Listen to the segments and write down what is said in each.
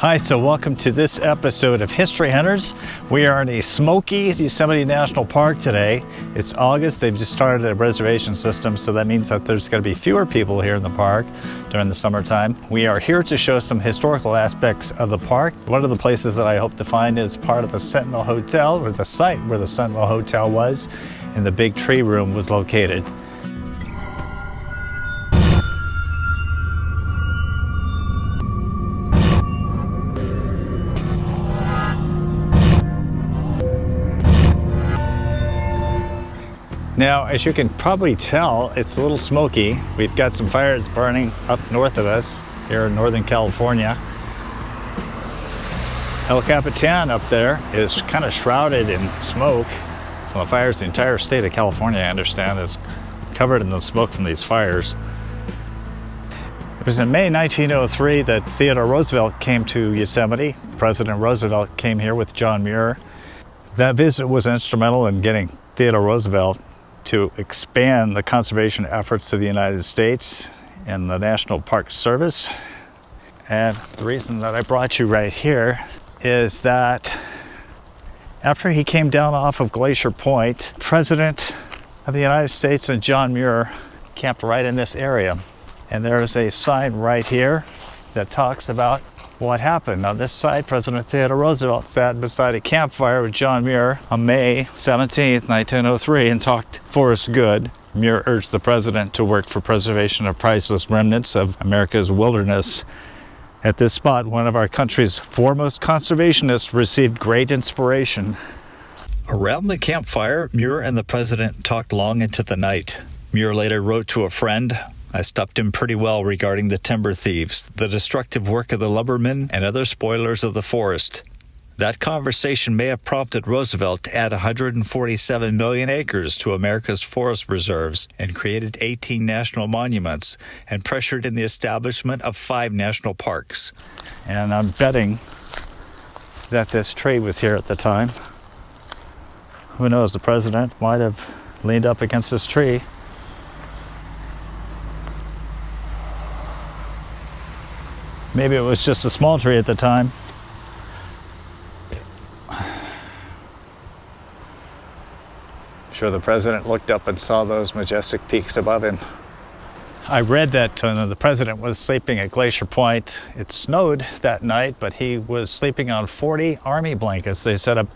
Hi, so welcome to this episode of History Hunters. We are in a smoky Yosemite National Park today. It's August. They've just started a reservation system, so that means that there's going to be fewer people here in the park during the summertime. We are here to show some historical aspects of the park. One of the places that I hope to find is part of the Sentinel Hotel, or the site where the Sentinel Hotel was, and the big tree room was located. Now, as you can probably tell, it's a little smoky. We've got some fires burning up north of us here in Northern California. El Capitan up there is kind of shrouded in smoke from the fires. The entire state of California, I understand, is covered in the smoke from these fires. It was in May 1903 that Theodore Roosevelt came to Yosemite. President Roosevelt came here with John Muir. That visit was instrumental in getting Theodore Roosevelt to expand the conservation efforts of the United States and the National Park Service. And the reason that I brought you right here is that after he came down off of Glacier Point, President of the United States and John Muir camped right in this area. And there is a sign right here that talks about what happened. On this side, President Theodore Roosevelt sat beside a campfire with John Muir on May 17, 1903, and talked forest good. Muir urged the president to work for preservation of priceless remnants of America's wilderness. At this spot, one of our country's foremost conservationists received great inspiration. Around the campfire, Muir and the president talked long into the night. Muir later wrote to a friend, "I stopped him pretty well regarding the timber thieves, the destructive work of the lumbermen, and other spoilers of the forest. That conversation may have prompted Roosevelt to add 147 million acres to America's forest reserves and created 18 national monuments and pressured in the establishment of 5 national parks." And I'm betting that this tree was here at the time. Who knows, the president might have leaned up against this tree. Maybe it was just a small tree at the time. Sure, the president looked up and saw those majestic peaks above him. I read that the president was sleeping at Glacier Point. It snowed that night, but he was sleeping on 40 army blankets. They set up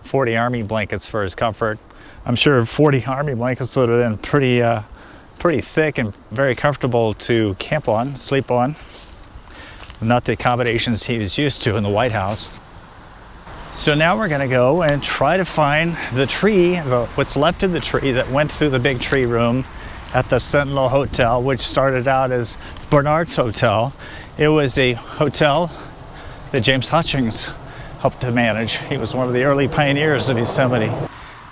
40 army blankets for his comfort. I'm sure 40 army blankets would have been pretty thick and very comfortable to camp on, sleep on. Not the accommodations he was used to in the White House. So now we're going to go and try to find the tree, what's left of the tree that went through the big tree room at the Sentinel Hotel, which started out as Bernard's Hotel. It was a hotel that James Hutchings helped to manage. He was one of the early pioneers of Yosemite.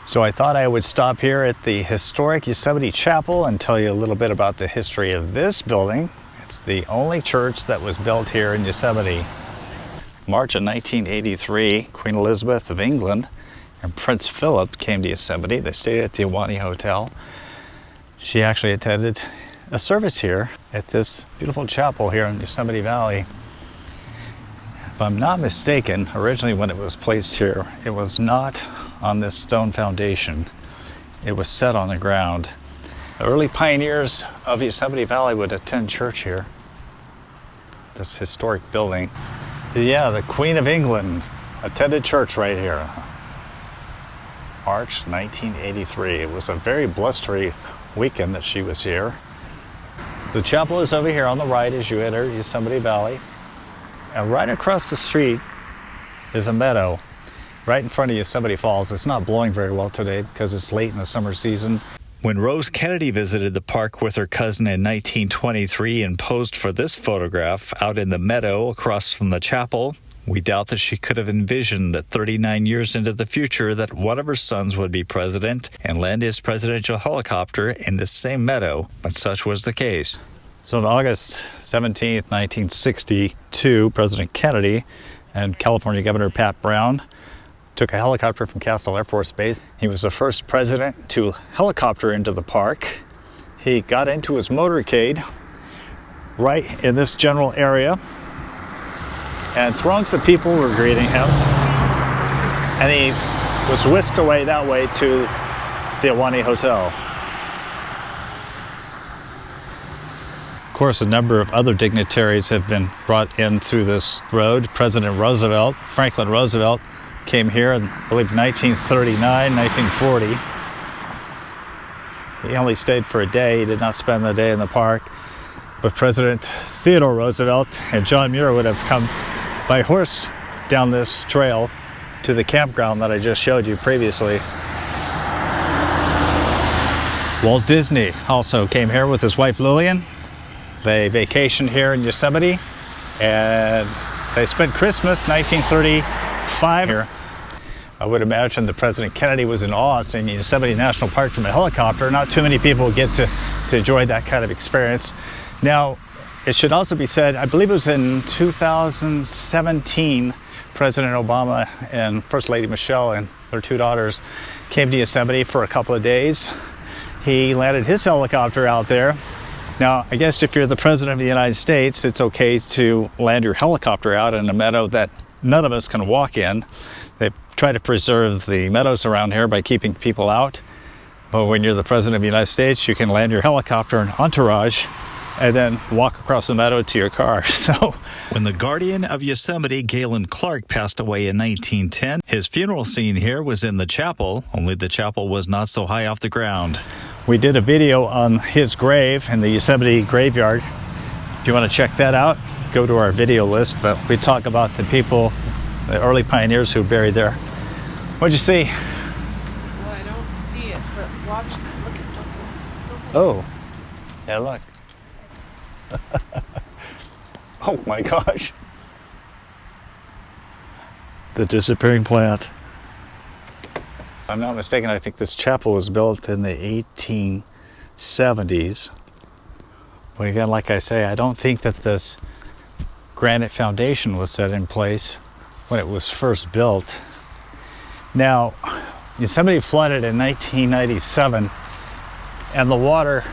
So I thought I would stop here at the historic Yosemite Chapel and tell you a little bit about the history of this building. It's the only church that was built here in Yosemite. March of 1983, Queen Elizabeth of England and Prince Philip came to Yosemite. They stayed at the Ahwahnee Hotel. She actually attended a service here at this beautiful chapel here in Yosemite Valley. If I'm not mistaken, originally when it was placed here, it was not on this stone foundation. It was set on the ground. The early pioneers of Yosemite Valley would attend church here, this historic building. Yeah, the Queen of England attended church right here. March 1983. It was a very blustery weekend that she was here. The chapel is over here on the right as you enter Yosemite Valley. And right across the street is a meadow right in front of Yosemite Falls. It's not blowing very well today because it's late in the summer season. When Rose Kennedy visited the park with her cousin in 1923 and posed for this photograph out in the meadow across from the chapel, we doubt that she could have envisioned that 39 years into the future that one of her sons would be president and land his presidential helicopter in this same meadow, but such was the case. So on August 17, 1962, President Kennedy and California Governor Pat Brown took a helicopter from Castle Air Force Base. He was the first president to helicopter into the park. He got into his motorcade right in this general area and throngs of people were greeting him. And he was whisked away that way to the Ahwahnee Hotel. Of course, a number of other dignitaries have been brought in through this road. President Roosevelt, Franklin Roosevelt, came here in, I believe, 1939, 1940. He only stayed for a day. He did not spend the day in the park. But President Theodore Roosevelt and John Muir would have come by horse down this trail to the campground that I just showed you previously. Walt Disney also came here with his wife Lillian. They vacationed here in Yosemite, and they spent Christmas 1935 here. I would imagine that President Kennedy was in awe seeing Yosemite National Park from a helicopter. Not too many people get to enjoy that kind of experience. Now, it should also be said, I believe it was in 2017, President Obama and First Lady Michelle and their two daughters came to Yosemite for a couple of days. He landed his helicopter out there. Now, I guess if you're the President of the United States, it's okay to land your helicopter out in a meadow that none of us can walk in. They try to preserve the meadows around here by keeping people out. But when you're the President of the United States, you can land your helicopter in entourage and then walk across the meadow to your car. So, when the guardian of Yosemite, Galen Clark, passed away in 1910, his funeral scene here was in the chapel, only the chapel was not so high off the ground. We did a video on his grave in the Yosemite graveyard. If you want to check that out, go to our video list, but we talk about the people, the early pioneers who buried there. What'd you see? Well, I don't see it, but watch, look at the... Oh, yeah, look. Oh my gosh. The disappearing plant. If I'm not mistaken, I think this chapel was built in the 1870s. But again, like I say, I don't think that this granite foundation was set in place when it was first built. Now, Yosemite flooded in 1997, and the water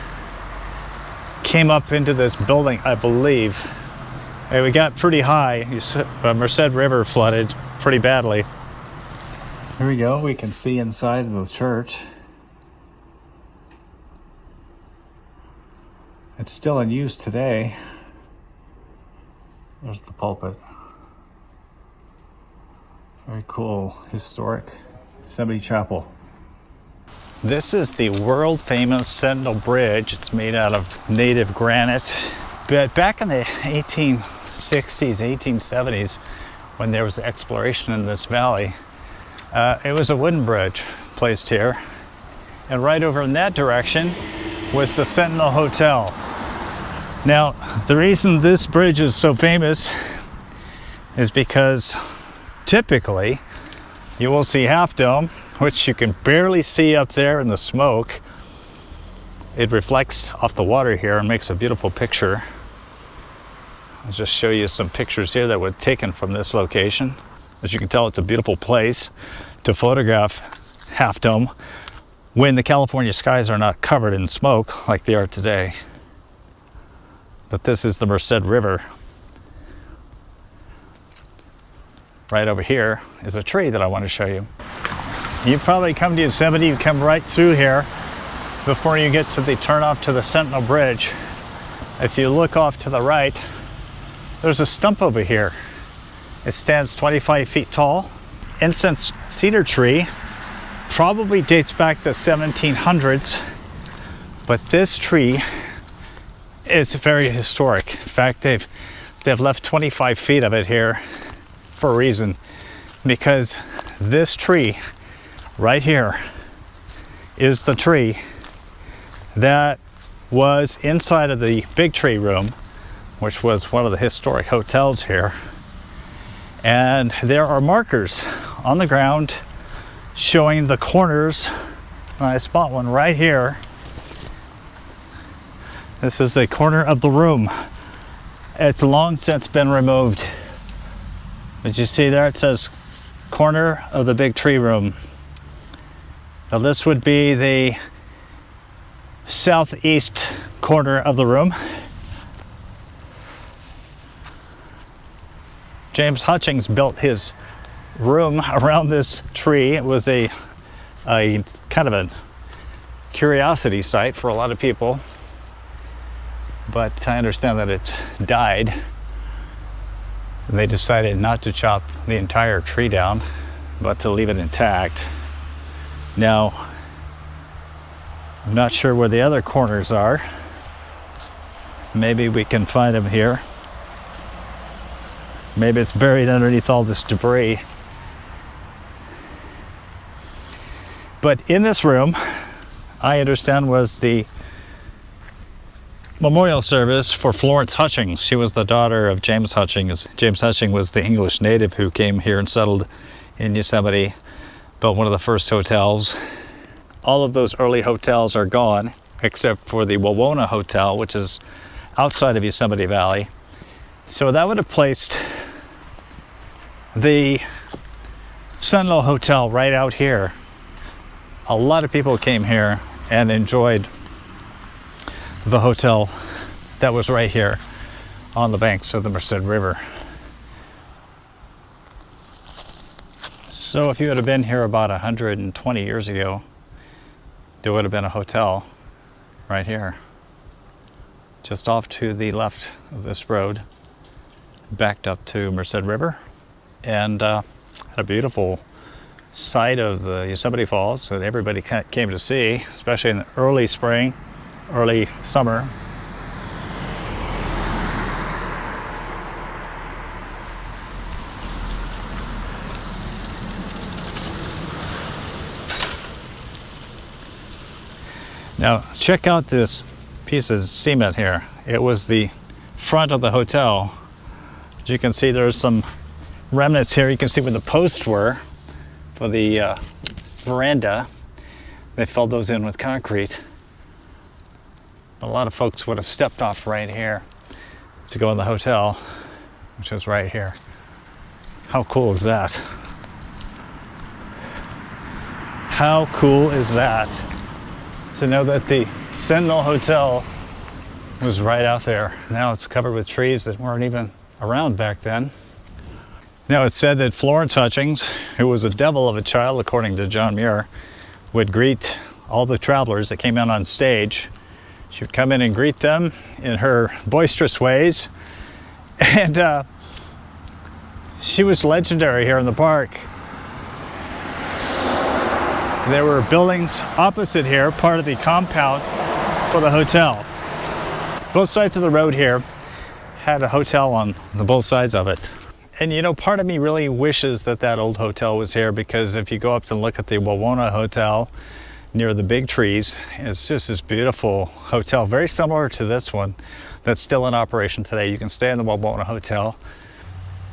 came up into this building, I believe. And we got pretty high. Merced River flooded pretty badly. Here we go. We can see inside of the church. It's still in use today. There's the pulpit. Very cool, historic Yosemite Chapel. This is the world famous Sentinel Bridge. It's made out of native granite. But back in the 1860s, 1870s, when there was exploration in this valley, it was a wooden bridge placed here. And right over in that direction was the Sentinel Hotel. Now, the reason this bridge is so famous is because typically you will see Half Dome, which you can barely see up there in the smoke. It reflects off the water here and makes a beautiful picture. I'll just show you some pictures here that were taken from this location. As you can tell, it's a beautiful place to photograph Half Dome when the California skies are not covered in smoke like they are today. But this is the Merced River. Right over here is a tree that I want to show you. You probably come to Yosemite, you come right through here before you get to the turnoff to the Sentinel Bridge. If you look off to the right, there's a stump over here. It stands 25 feet tall. Incense cedar tree, probably dates back to 1700s, but this tree is very historic. In fact, they've left 25 feet of it here for a reason, because this tree right here is the tree that was inside of the Big Tree Room, which was one of the historic hotels here. And there are markers on the ground showing the corners. I spot one right here. This is a corner of the room. It's long since been removed. But you see there, it says corner of the Big Tree Room. Now this would be the southeast corner of the room. James Hutchings built his room around this tree. It was a kind of a curiosity site for a lot of people, but I understand that it's died. They decided not to chop the entire tree down, but to leave it intact. Now, I'm not sure where the other corners are. Maybe we can find them here. Maybe it's buried underneath all this debris. But in this room, I understand, was the memorial service for Florence Hutchings. She was the daughter of James Hutchings. James Hutchings was the English native who came here and settled in Yosemite, built one of the first hotels. All of those early hotels are gone, except for the Wawona Hotel, which is outside of Yosemite Valley. So that would have placed the Sentinel Hotel right out here. A lot of people came here and enjoyed the hotel that was right here on the banks of the Merced River. So if you would have been here about 120 years ago, there would have been a hotel right here, just off to the left of this road, backed up to Merced River, and had a beautiful sight of the Yosemite Falls that everybody came to see, especially in the early spring, early summer. Now check out this piece of cement here. It was the front of the hotel. As you can see, there's some remnants here. You can see where the posts were for the veranda. They filled those in with concrete. A lot of folks would have stepped off right here to go in the hotel, which is right here. How cool is that? How cool is that? To know that the Sentinel Hotel was right out there. Now it's covered with trees that weren't even around back then. Now it's said that Florence Hutchings, who was a devil of a child according to John Muir, would greet all the travelers that came in on stage. She would come in and greet them in her boisterous ways. And she was legendary here in the park. There were buildings opposite here, part of the compound for the hotel. Both sides of the road here had a hotel on both sides of it. And you know, part of me really wishes that that old hotel was here, because if you go up to look at the Wawona Hotel near the big trees, it's just this beautiful hotel, very similar to this one that's still in operation today. You can stay in the Wawona Hotel.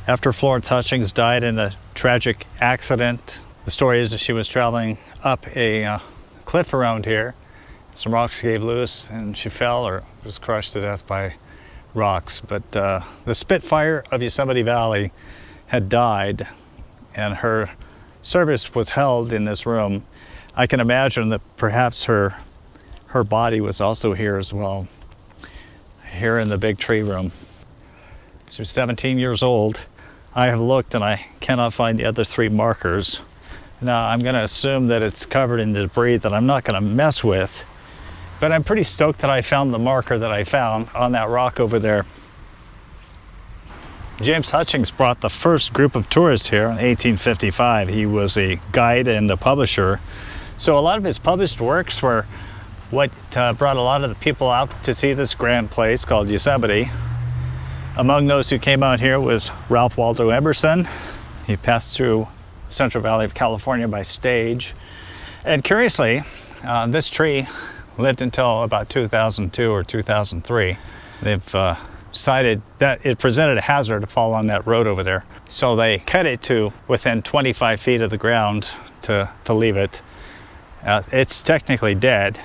After Florence Hutchings died in a tragic accident, the story is that she was traveling up a cliff around here. Some rocks gave loose and she fell or was crushed to death by rocks. But the Spitfire of Yosemite Valley had died, and her service was held in this room. I can imagine that perhaps her body was also here as well, here in the big tree room. She was 17 years old. I have looked and I cannot find the other three markers. Now I'm going to assume that it's covered in debris that I'm not going to mess with, but I'm pretty stoked that I found the marker that I found on that rock over there. James Hutchings brought the first group of tourists here in 1855. He was a guide and a publisher, so a lot of his published works were what brought a lot of the people out to see this grand place called Yosemite. Among those who came out here was Ralph Waldo Emerson. He passed through Central Valley of California by stage. And curiously, this tree lived until about 2002 or 2003. They've decided that it presented a hazard to fall on that road over there. So they cut it to within 25 feet of the ground to leave it. It's technically dead.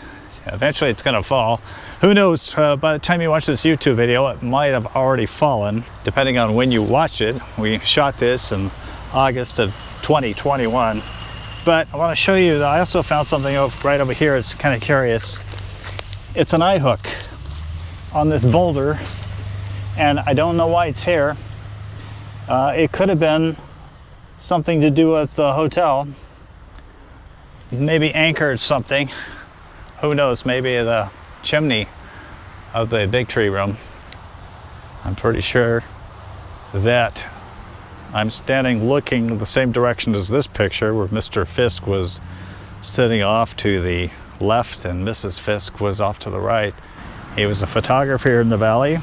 Eventually it's gonna fall. Who knows, by the time you watch this YouTube video, it might have already fallen, depending on when you watch it. We shot this in August of 2021. But I want to show you that I also found something right over here. It's kind of curious. It's an eye hook on this boulder, and I don't know why it's here. It could have been something to do with the hotel. Maybe anchored something. Who knows, maybe the chimney of the big tree room. I'm pretty sure that I'm standing looking the same direction as this picture where Mr. Fisk was sitting off to the left and Mrs. Fisk was off to the right. He was a photographer here in the valley.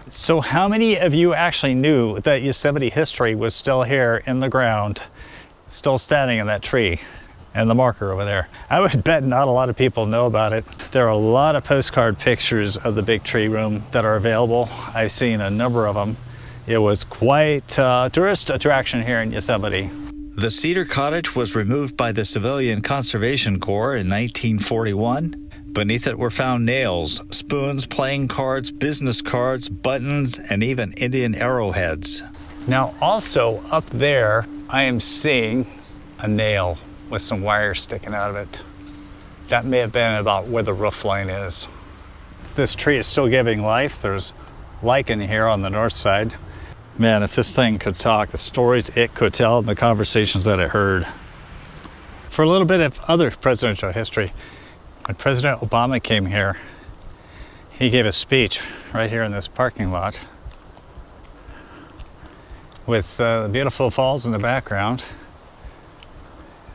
So how many of you actually knew that Yosemite history was still here in the ground, still standing in that tree and the marker over there? I would bet not a lot of people know about it. There are a lot of postcard pictures of the big tree room that are available. I've seen a number of them. It was quite a tourist attraction here in Yosemite. The cedar cottage was removed by the Civilian Conservation Corps in 1941. Beneath it were found nails, spoons, playing cards, business cards, buttons, and even Indian arrowheads. Now also up there, I am seeing a nail with some wire sticking out of it. That may have been about where the roof line is. This tree is still giving life. There's lichen here on the north side. Man, if this thing could talk, the stories it could tell and the conversations that it heard. For a little bit of other presidential history, when President Obama came here, he gave a speech right here in this parking lot with the beautiful falls in the background.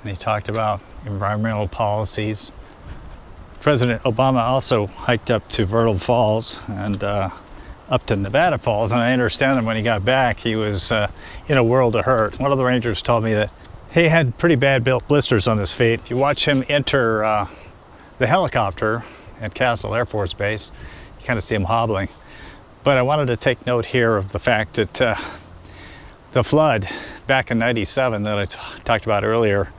And he talked about environmental policies. President Obama also hiked up to Vernal Falls and up to Nevada Falls, and I understand that when he got back, he was in a world of hurt. One of the rangers told me that he had pretty bad blisters on his feet. If you watch him enter the helicopter at Castle Air Force Base, you kind of see him hobbling. But I wanted to take note here of the fact that the flood back in '97 that I talked about earlier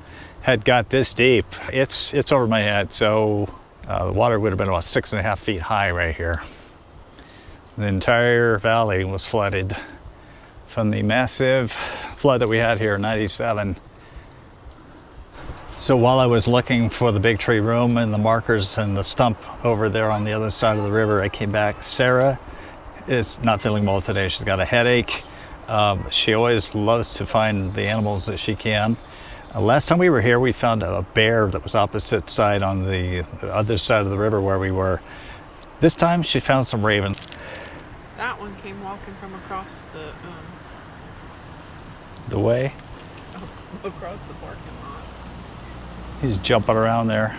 had got this deep. It's over my head, so the water would have been about 6.5 feet high right here. The entire valley was flooded from the massive flood that we had here in '97. So while I was looking for the big tree room and the markers and the stump over there on the other side of the river, I came back. Sarah is not feeling well today. She's got a headache. She always loves to find the animals that she can. Last time we were here, we found a bear that was opposite side on the other side of the river where we were. This time she found some ravens. That one came walking from across The way? across the parking lot. He's jumping around there.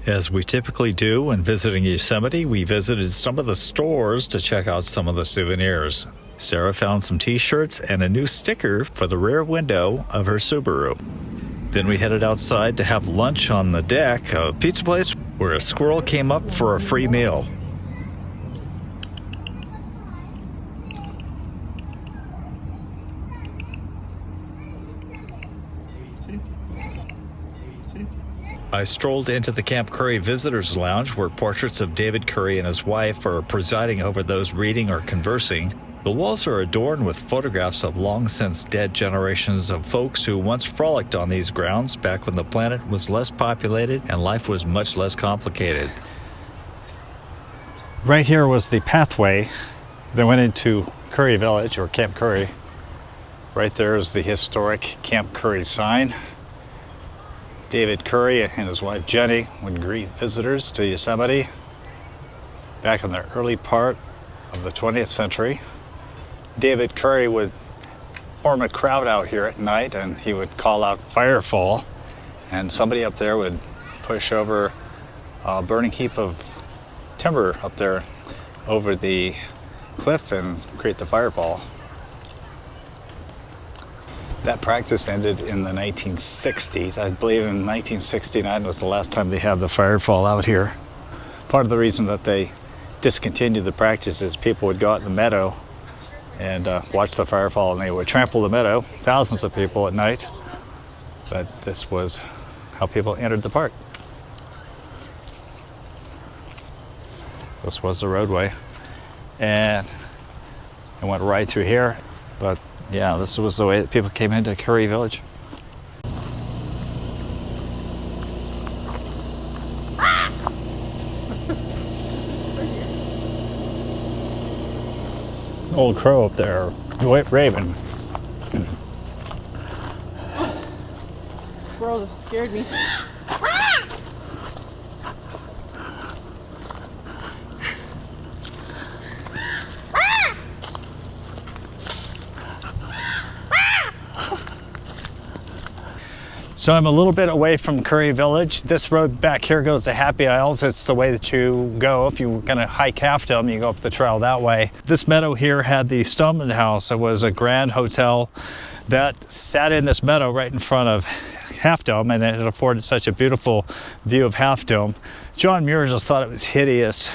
As we typically do when visiting Yosemite, we visited some of the stores to check out some of the souvenirs. Sarah found some t-shirts and a new sticker for the rear window of her Subaru. Then we headed outside to have lunch on the deck of a pizza place where a squirrel came up for a free meal. I strolled into the Camp Curry Visitors Lounge where portraits of David Curry and his wife are presiding over those reading or conversing. The walls are adorned with photographs of long since dead generations of folks who once frolicked on these grounds back when the planet was less populated and life was much less complicated. Right here was the pathway that went into Curry Village, or Camp Curry. Right there is the historic Camp Curry sign. David Curry and his wife Jenny would greet visitors to Yosemite back in the early part of the 20th century. David Curry would form a crowd out here at night and he would call out firefall, and somebody up there would push over a burning heap of timber up there over the cliff and create the firefall. That practice ended in the 1960s. I believe in 1969 was the last time they had the firefall out here. Part of the reason that they discontinued the practice is people would go out in the meadow and watch the firefall, and they would trample the meadow, thousands of people at night. But this was how people entered the park. This was the roadway, and it went right through here. But yeah, this was the way that people came into Curry Village. old crow up there, raven. Squirrel just scared me. So I'm a little bit away from Curry Village. This road back here goes to Happy Isles. It's the way that you go. If you're gonna hike Half Dome, you go up the trail that way. This meadow here had the Stoneman House. It was a grand hotel that sat in this meadow right in front of Half Dome, and it afforded such a beautiful view of Half Dome. John Muir just thought it was hideous.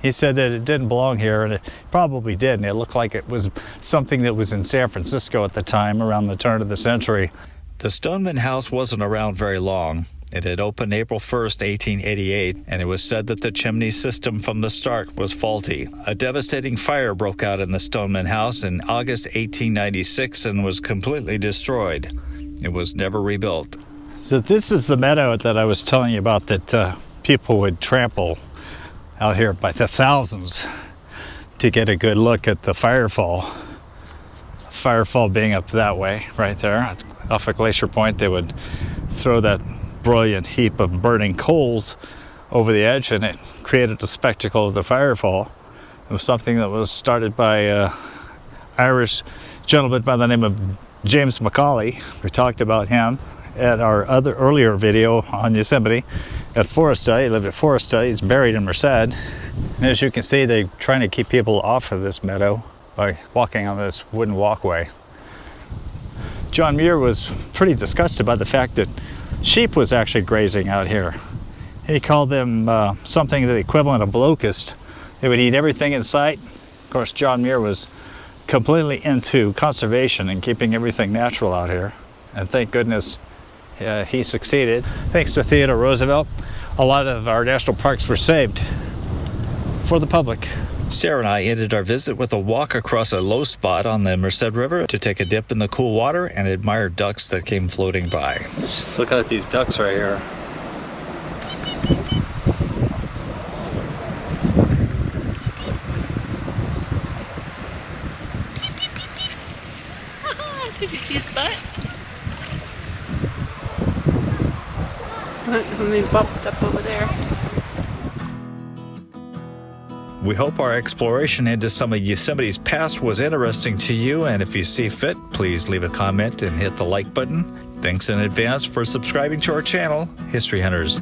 He said that it didn't belong here, and it probably didn't. It looked like it was something that was in San Francisco at the time, around the turn of the century. The Stoneman House wasn't around very long. It had opened April 1st, 1888, and it was said that the chimney system from the start was faulty. A devastating fire broke out in the Stoneman House in August 1896 and was completely destroyed. It was never rebuilt. So this is the meadow that I was telling you about that people would trample out here by the thousands to get a good look at the firefall. Firefall being up that way, right there. Off at Glacier Point, they would throw that brilliant heap of burning coals over the edge, and it created a spectacle of the firefall. It was something that was started by an Irish gentleman by the name of James Macaulay. We talked about him at our earlier video on Yosemite at Forestell. He lived at Forestell. He's buried in Merced. And as you can see, they're trying to keep people off of this meadow by walking on this wooden walkway. John Muir was pretty disgusted by the fact that sheep was actually grazing out here. He called them something the equivalent of locust. They would eat everything in sight. Of course, John Muir was completely into conservation and keeping everything natural out here. And thank goodness he succeeded. Thanks to Theodore Roosevelt, a lot of our national parks were saved for the public. Sarah and I ended our visit with a walk across a low spot on the Merced River to take a dip in the cool water and admire ducks that came floating by. Just look at these ducks right here. Did you see his butt? When they bumped up over there. We hope our exploration into some of Yosemite's past was interesting to you, and if you see fit, please leave a comment and hit the like button. Thanks in advance for subscribing to our channel, History Hunters.